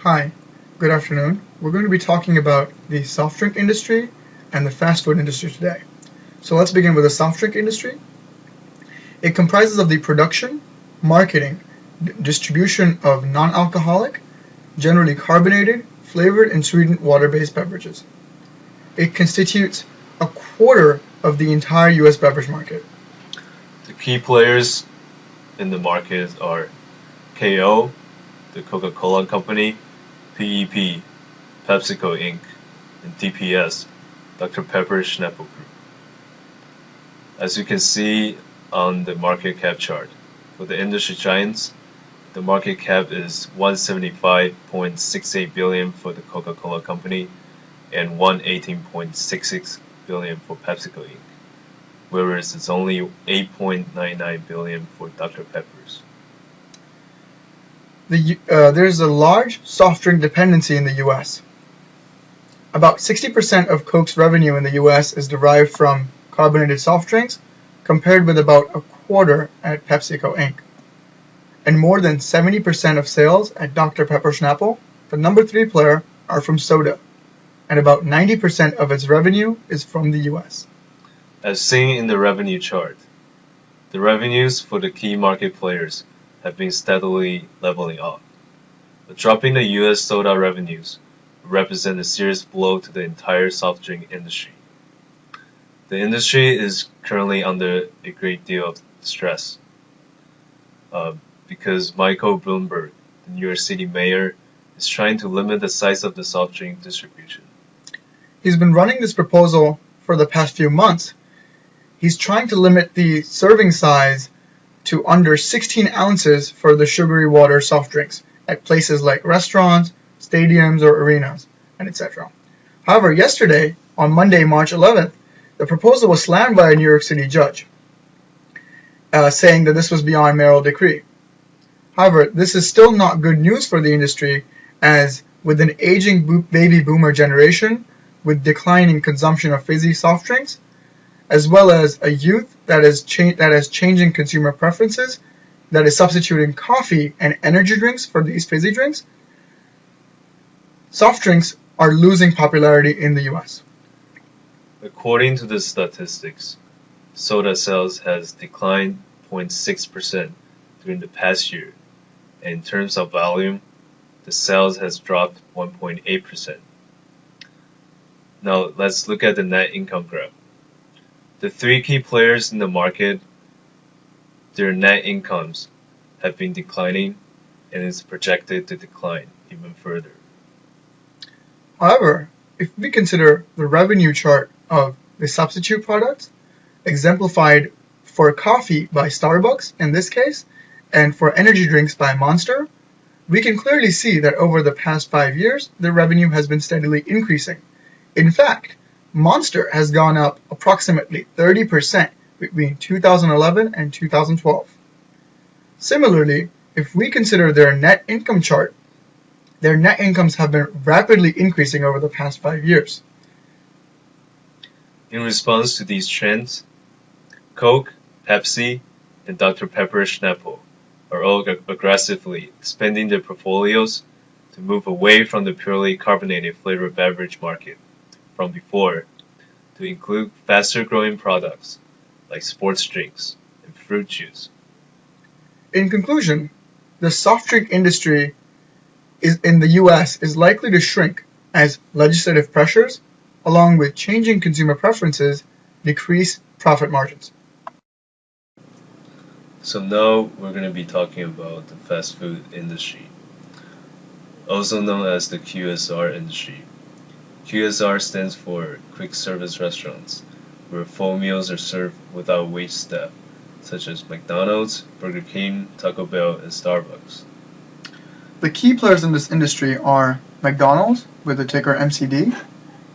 Hi, good afternoon. We're going to be talking about the soft drink industry and the fast food industry today. So let's begin with the soft drink industry. It comprises of the production, marketing, distribution of non-alcoholic, generally carbonated, flavored, and sweetened water-based beverages. It constitutes a quarter of the entire U.S. beverage market. The key players in the market are KO, the Coca-Cola Company, PEP, PepsiCo Inc., and DPS, Dr. Pepper Snapple Group. As you can see on the market cap chart, for the industry giants, the market cap is $175.68 billion for the Coca-Cola Company and $118.66 billion for PepsiCo Inc., whereas it's only $8.99 billion for Dr. Pepper's. There's a large soft drink dependency in the U.S. About 60% of Coke's revenue in the U.S. is derived from carbonated soft drinks, compared with about a quarter at PepsiCo Inc. And more than 70% of sales at Dr. Pepper Snapple, the number 3 player, are from soda, and about 90% of its revenue is from the U.S. As seen in the revenue chart, the revenues for the key market players have been steadily leveling off. A drop in the U.S. soda revenues would represent a serious blow to the entire soft drink industry. The industry is currently under a great deal of stress because Michael Bloomberg, the New York City mayor, is trying to limit the size of the soft drink distribution. He's been running this proposal for the past few months. He's trying to limit the serving size to under 16 ounces for the sugary water soft drinks at places like restaurants, stadiums, or arenas, and etc. However, yesterday, on Monday, March 11th, the proposal was slammed by a New York City judge, saying that this was beyond mayoral decree. However, this is still not good news for the industry, as with an aging baby boomer generation, with declining consumption of fizzy soft drinks, as well as a youth that is changing consumer preferences, that is substituting coffee and energy drinks for these fizzy drinks, soft drinks are losing popularity in the U.S. According to the statistics, soda sales has declined 0.6% during the past year, and in terms of volume, the sales has dropped 1.8%. Now let's look at the net income graph. The 3 key players in the market, their net incomes have been declining and is projected to decline even further. However, if we consider the revenue chart of the substitute products, exemplified for coffee by Starbucks in this case, and for energy drinks by Monster, we can clearly see that over the past 5 years, the revenue has been steadily increasing. In fact, Monster has gone up approximately 30% between 2011 and 2012. Similarly, if we consider their net income chart, their net incomes have been rapidly increasing over the past 5 years. In response to these trends, Coke, Pepsi, and Dr. Pepper Snapple are all aggressively expanding their portfolios to move away from the purely carbonated flavored beverage market from before to include faster growing products like sports drinks and fruit juice. In conclusion, the soft drink industry in the U.S. is likely to shrink as legislative pressures, along with changing consumer preferences, decrease profit margins. So now we're going to be talking about the fast food industry, also known as the QSR industry. QSR stands for Quick Service Restaurants, where full meals are served without wait staff, such as McDonald's, Burger King, Taco Bell, and Starbucks. The key players in this industry are McDonald's with the ticker MCD,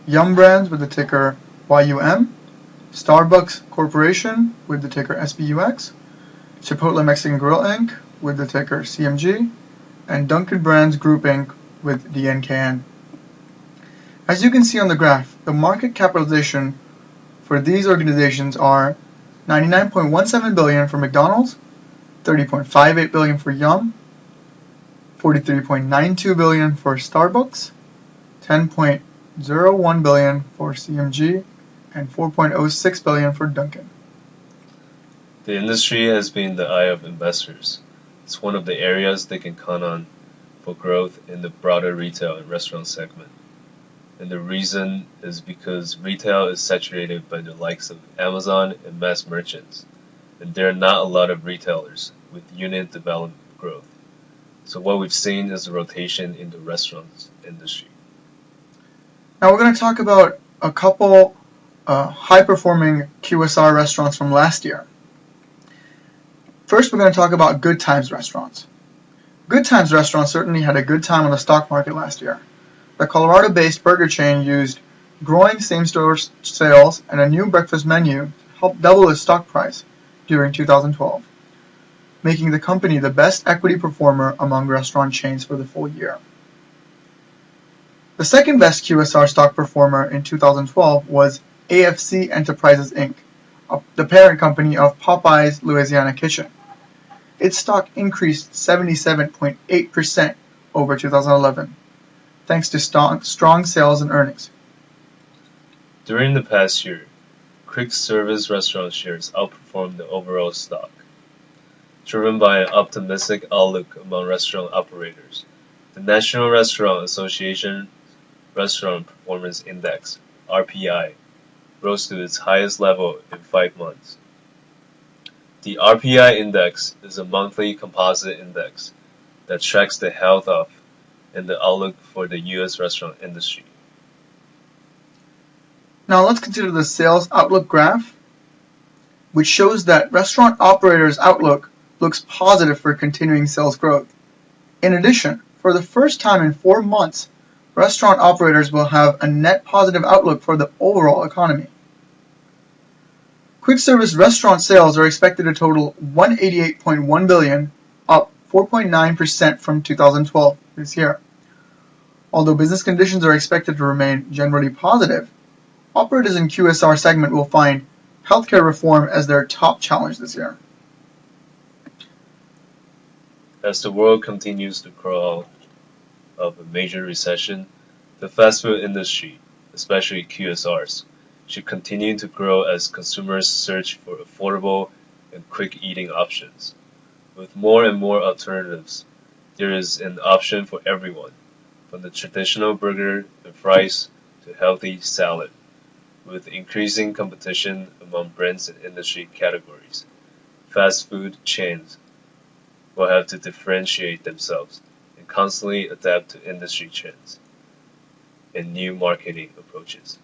Yum Brands with the ticker YUM, Starbucks Corporation with the ticker SBUX, Chipotle Mexican Grill Inc. with the ticker CMG, and Dunkin' Brands Group Inc. with DNKN. As you can see on the graph, the market capitalization for these organizations are $99.17 billion for McDonald's, $30.58 billion for Yum, $43.92 billion for Starbucks, $10.01 billion for CMG, and $4.06 billion for Dunkin'. The industry has been the eye of investors. It's one of the areas they can count on for growth in the broader retail and restaurant segment. And the reason is because retail is saturated by the likes of Amazon and mass merchants, and there are not a lot of retailers with unit development growth. So what we've seen is a rotation in the restaurants industry. Now we're going to talk about a couple high-performing QSR restaurants from last year. First, we're going to talk about Good Times restaurants. Good Times restaurants certainly had a good time on the stock market last year. The Colorado-based burger chain used growing same-store sales and a new breakfast menu to help double its stock price during 2012, making the company the best equity performer among restaurant chains for the full year. The second best QSR stock performer in 2012 was AFC Enterprises Inc., the parent company of Popeye's Louisiana Kitchen. Its stock increased 77.8% over 2011, thanks to strong sales and earnings. During the past year, quick service restaurant shares outperformed the overall stock, driven by an optimistic outlook among restaurant operators. The National Restaurant Association Restaurant Performance Index (RPI) rose to its highest level in 5 months. The RPI index is a monthly composite index that tracks the health of and the outlook for the U.S. restaurant industry. Now let's consider the sales outlook graph, which shows that restaurant operators' outlook looks positive for continuing sales growth. In addition, for the first time in 4 months, restaurant operators will have a net positive outlook for the overall economy. Quick service restaurant sales are expected to total $188.1 billion, up 4.9% from 2012 this year. Although business conditions are expected to remain generally positive, operators in QSR segment will find healthcare reform as their top challenge this year. As the world continues to crawl out of a major recession, the fast food industry, especially QSRs, should continue to grow as consumers search for affordable and quick eating options. With more and more alternatives, there is an option for everyone, from the traditional burger and fries to healthy salad. With increasing competition among brands and industry categories, fast food chains will have to differentiate themselves and constantly adapt to industry trends and new marketing approaches.